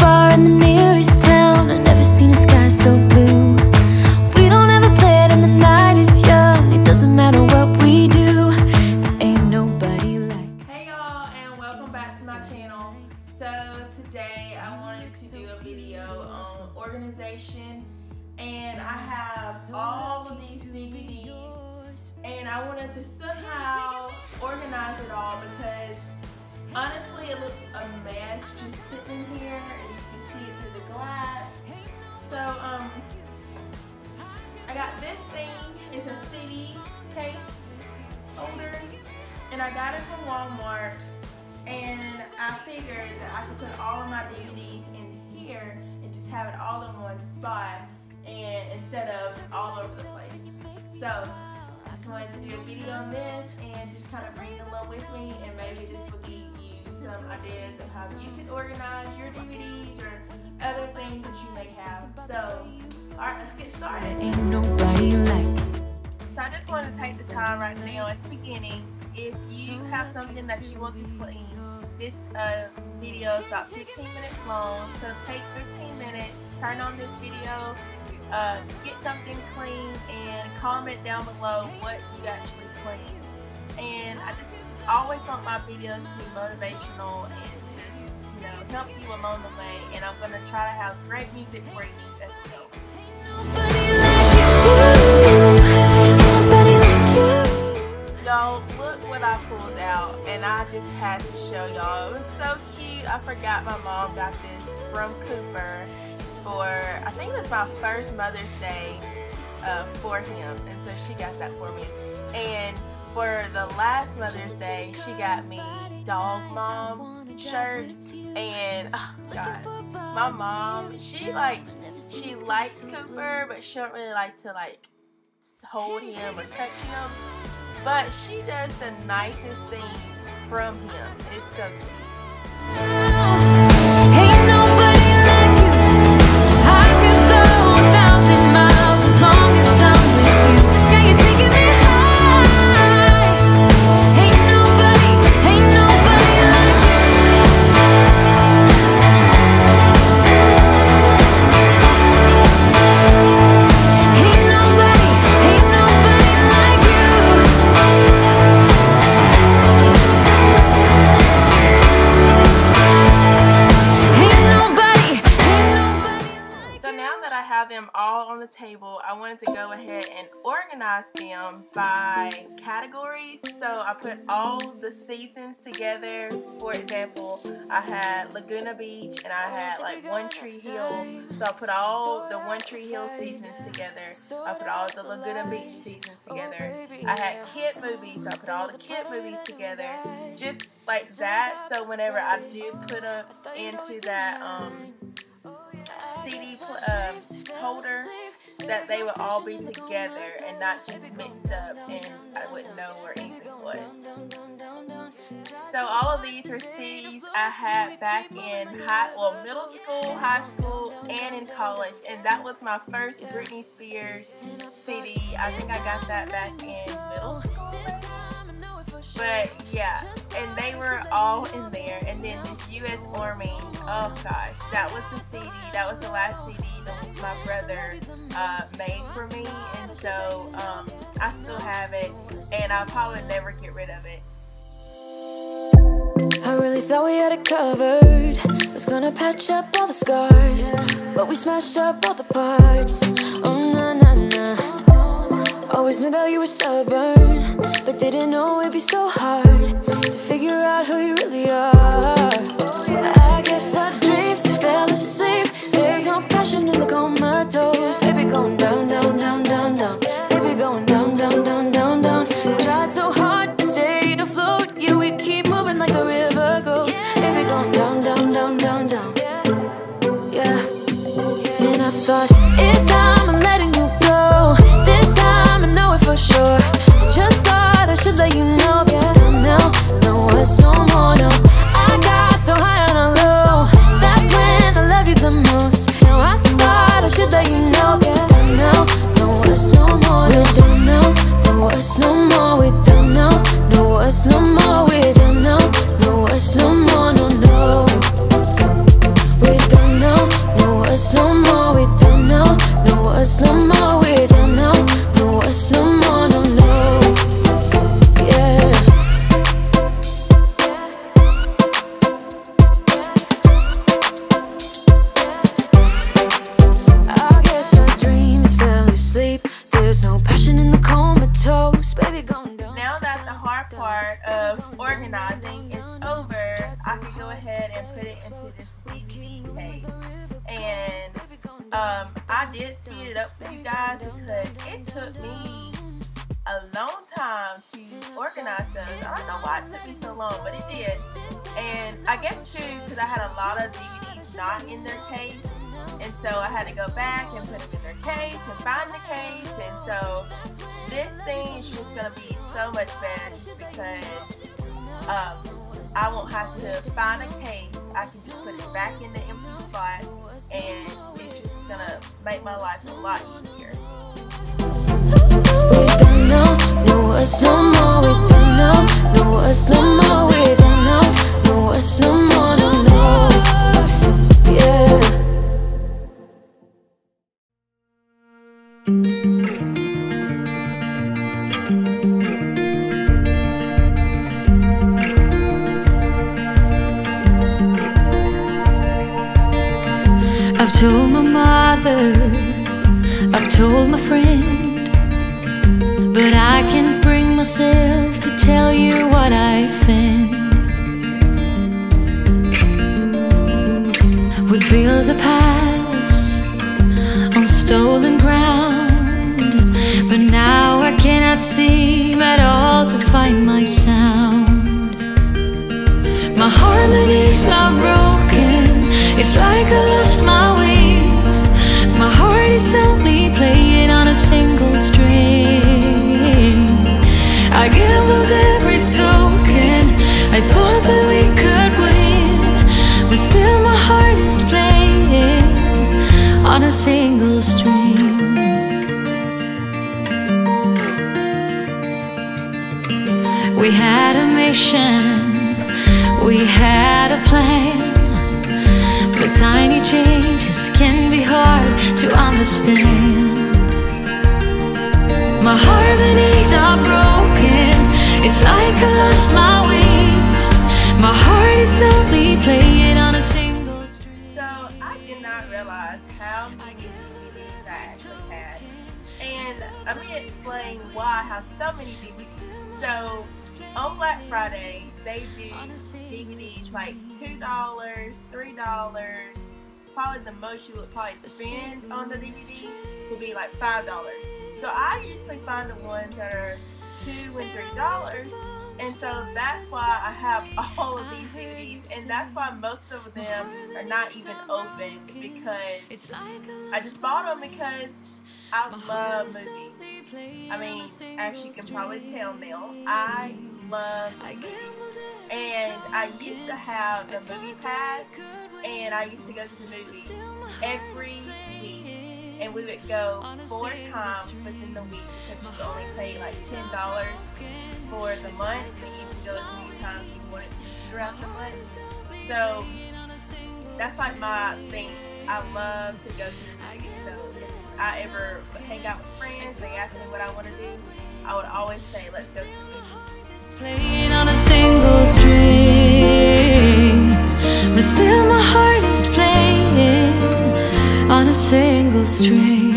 bar in the nearest town. I've never seen a sky so blue. We don't ever play it and the night is young. It doesn't matter what we do, there ain't nobody like. Hey y'all, and welcome back to my channel. So today I wanted to do a video on organization, and I have all of these DVDs, and I wanted to somehow organize it all because honestly it looks a mess just sitting here, and you can see it through the glass. So I got this thing. It's a CD case holder, and I got it from Walmart, and I figured that I could put all of my DVDs in here and just have it all in one spot, and instead of all over the place. So I just wanted to do a video on this and just kind of bring along with me, and maybe this will give you some ideas of how you can organize your DVDs or other things that you may have. So alright, let's get started. Ain't nobody like. So I just want to take the time right now at the beginning. If you have something that you want to clean, this video is about 15 minutes long, so take 15 minutes, turn on this video, get something clean, and comment down below what you actually clean. And I just always want my videos to be motivational and just, you know, help you along the way, and I'm going to try to have great music for you as well. Y'all, look what I pulled out, and I just had to show y'all. It was so cute. I forgot my mom got this from Cooper for, I think it was my first Mother's Day for him, and so she got that for me. And for the last Mother's Day, she got me Dog Mom shirt, and oh God, my mom, she likes Cooper, but she don't really like to hold him or touch him. But she does the nicest things from him. It's so cute. Ain't nobody like you. I could go 1,000 miles as long as I'm with you. Yeah, you're taking me high. Ain't nobody like you. Ain't nobody like you. Them all on the table, I wanted to go ahead and organize them by categories. So I put all the seasons together. For example, I had Laguna Beach and I had like One Tree Hill, so I put all the One Tree Hill seasons together. I put all the Laguna Beach seasons together. I had kid movies, so I put all the kid movies together, just like that. So whenever I do put them into that CD holder, that they would all be together and not just mixed up, and I wouldn't know where anything was. So all of these are CDs I had back in middle school, high school, and in college, and that was my first Britney Spears CD. I think I got that back in middle school. But yeah, and they were all in there. And then this U.S. Army, oh gosh, that was the CD, that was the last CD that my brother made for me, and so I still have it, and I'll probably never get rid of it. I really thought we had it covered. Was gonna patch up all the scars, but we smashed up all the parts. Oh na na na. Always knew that you were stubborn, but didn't know it'd be so hard to figure out who you really are. I guess our dreams fell asleep. There's no passion in the comatose. Baby going down, down, down, down, down. Baby going down, down, down, down, down. Tried so hard to stay afloat, yeah, we keep moving like the river goes. Baby going down, down, down, down, down. Yeah. And I thought, it's time I'm letting you go. This time I know it for sure. Just thought I should let you know. Yeah, now, no words, no more, no. I got so high on a low organizing is over, I can go ahead and put it into this DVD case. And I did speed it up for you guys because it took me a long time to organize those. I don't know why it took me so long, but it did. And I guess too, because I had a lot of DVDs not in their case, and so I had to go back and put them in their case and find the case. And so this thing is just gonna be so much better just because I won't have to find a case. I can just put it back in the empty spot, and it's just gonna make my life a lot easier. We don't know us no more. We don't know us no more. We don't know us no more. No, yeah. I've told my mother, I've told my friend, but I can't bring myself to tell you what I think. We built a palace on stolen ground, but now I cannot seem at all to find my sound. My harmonies are broken, it's like I lost my wings. My heart is only playing on a single string. I gambled every token, I thought that we could win, but still my heart is playing on a single string. We had a mission, we had a plan, but tiny changes can be hard to understand. My harmonies are broken, it's like I lost my wings. My heart is only playing on a single string. So I did not realize how many DVDs I actually had. And I'm going to explain why I have so many DVDs. So on Black Friday, they do DVDs like $2, $3. Probably the most you would probably spend on the DVD would be like $5. So I usually find the ones that are $2 and $3, and so that's why I have all of these DVDs, and that's why most of them are not even open, because I just bought them because I love movies. I mean, as you can probably tell now, I love movies. And I used to have the movie pass, and I used to go to the movies every week, and we would go 4 times within the week because you only pay like $10 for the month, and you can go as many times you want throughout the month. So that's like my thing. I love to go to the movies. So if I ever hang out with friends, they ask me what I want to do, I would always say, let's go to the movies. Playing on a single string, but still my heart is playing on a single string.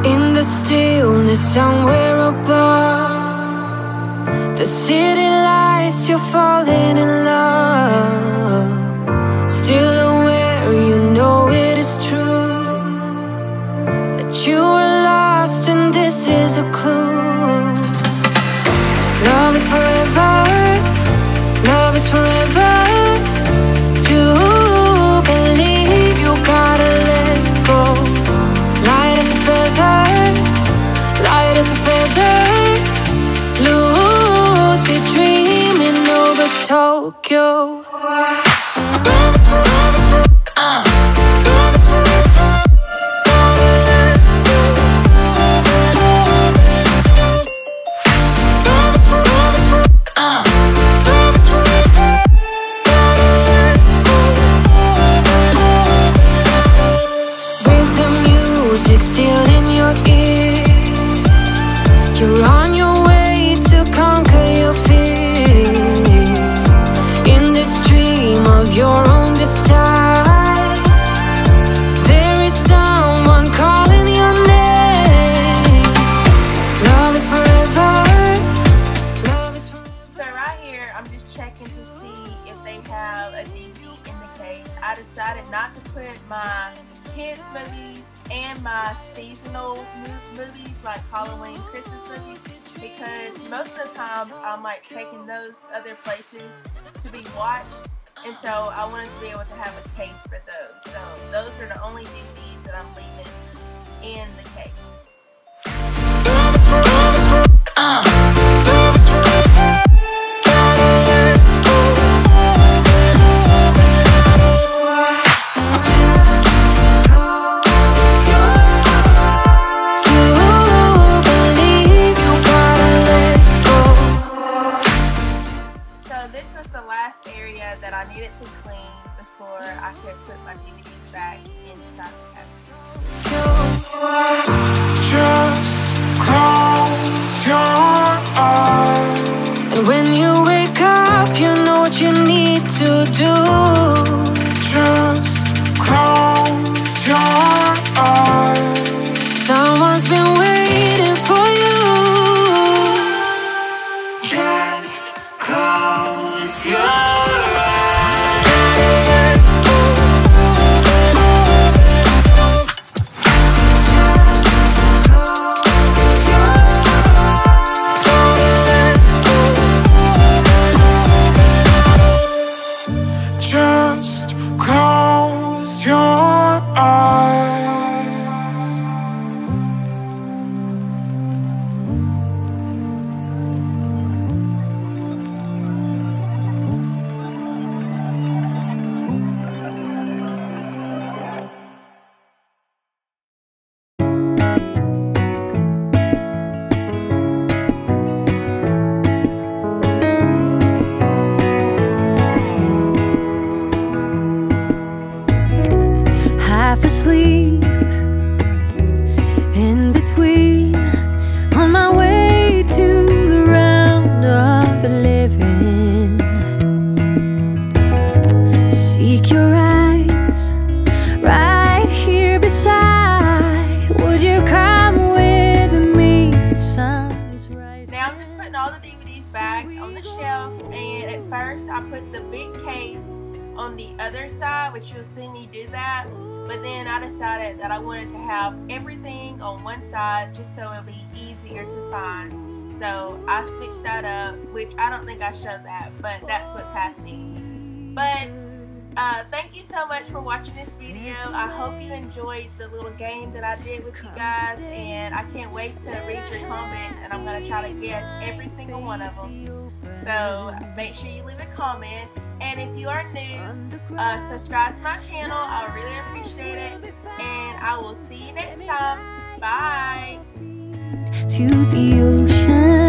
In the stillness somewhere above, the city lights, you're falling in love. Still aware, you know it is true, that you are lost and this is a clue. Love is forever, love is forever. To believe you gotta let go. Light as a feather, light as a feather. Lucid dreaming over Tokyo. You're on your way to conquer your fears in this dream of your own decide. There is someone calling your name. Love is forever. Love is forever. So right here, I'm just checking to see if they have a DVD in the case. I decided not to put my kids movies and my seasonal movies like Halloween, Christmas movies, because most of the time I'm like taking those other places to be watched, and so I wanted to be able to have a case for those. So those are the only DVDs that I'm leaving in the case. That I needed to clean before I could put my DVDs back inside the cabinet. Just close your eyes, and when you wake up, you know what you need to do. Just close your eyes. Someone's been waiting for you. Just close your eyes. Just close your eyes. Half asleep, in between, on my way to the round of the living. Seek your eyes, right here beside. Would you come with me? Sun's rising. Now I'm just putting all the DVDs back on the shelf, and at first I put the big case on the other side, which you'll see me do that. But then I decided that I wanted to have everything on one side just so it'll be easier to find. So I switched that up, which I don't think I showed that, but that's what's happening. But thank you so much for watching this video. I hope you enjoyed the little game that I did with you guys, and I can't wait to read your comments, and I'm going to try to guess every single one of them. So make sure you leave a comment. And if you are new, subscribe to my channel. I really appreciate it. And I will see you next time. Bye. To the ocean.